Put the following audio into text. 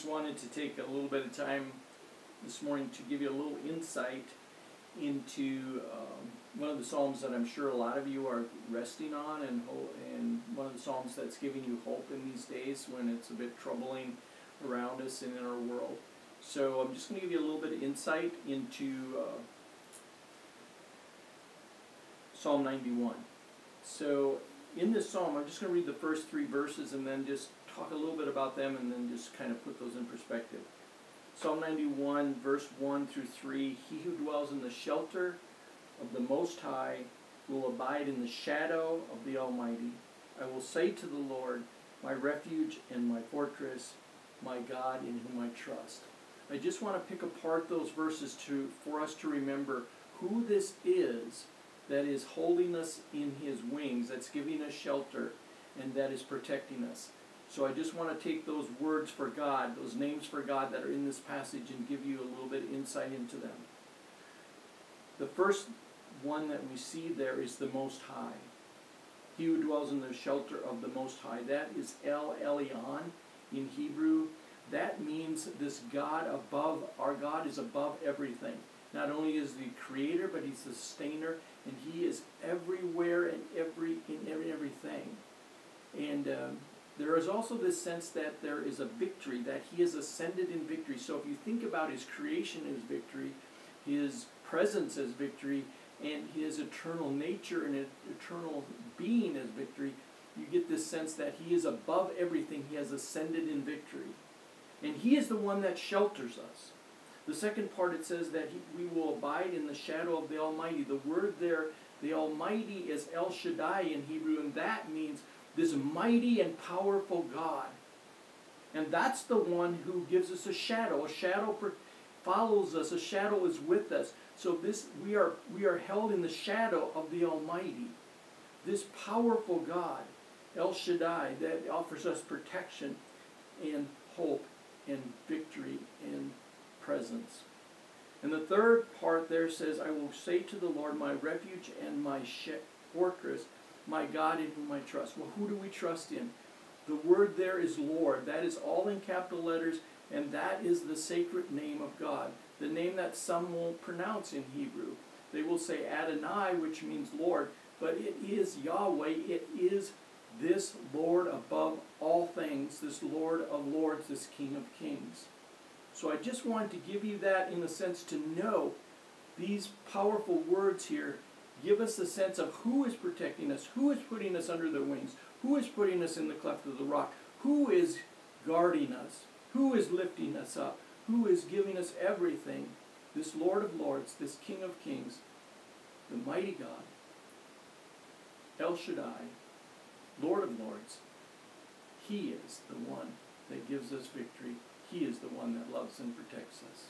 just wanted to take a little bit of time this morning to give you a little insight into one of the Psalms that I'm sure a lot of you are resting on, and one of the Psalms that's giving you hope in these days when it's a bit troubling around us and in our world. So I'm just going to give you a little bit of insight into Psalm 91. So in this psalm, I'm just going to read the first 3 verses and then just talk a little bit about them and then just kind of put those in perspective. Psalm 91, verse 1 through 3, He who dwells in the shelter of the Most High will abide in the shadow of the Almighty. I will say to the Lord, my refuge and my fortress, my God in whom I trust. I just want to pick apart those verses for us to remember who this is that is holding us in His wings, that's giving us shelter, and that is protecting us. So I just want to take those words for God, those names for God that are in this passage, and give you a little bit of insight into them. The first one that we see there is the Most High. He who dwells in the shelter of the Most High. That is El Elyon in Hebrew. That means this God above, our God is above everything. Not only is the creator, but He's the sustainer, and He is everywhere and everything. And there is also this sense that there is a victory, that He is ascended in victory. So if you think about His creation as victory, His presence as victory, and His eternal nature and eternal being as victory, you get this sense that He is above everything. He has ascended in victory. And He is the one that shelters us. The second part, it says that we will abide in the shadow of the Almighty. The word there, the Almighty, is El Shaddai in Hebrew, and that means this mighty and powerful God. And that's the one who gives us a shadow. A shadow follows us. A shadow is with us. So we are held in the shadow of the Almighty. This powerful God, El Shaddai, that offers us protection and hope and victory and presence. And the third part there says, I will say to the Lord, my refuge and my fortress, my God in whom I trust. Well, who do we trust in? The word there is Lord. That is all in capital letters, and that is the sacred name of God. The name that some won't pronounce in Hebrew. They will say Adonai, which means Lord, but it is Yahweh. It is this Lord above all things, this Lord of lords, this King of kings. So I just wanted to give you that in the sense to know these powerful words here give us a sense of who is protecting us, who is putting us under their wings, who is putting us in the cleft of the rock, who is guarding us, who is lifting us up, who is giving us everything. This Lord of lords, this King of kings, the mighty God, El Shaddai, Lord of lords. He is the one that gives us victory. He is the one that loves and protects us.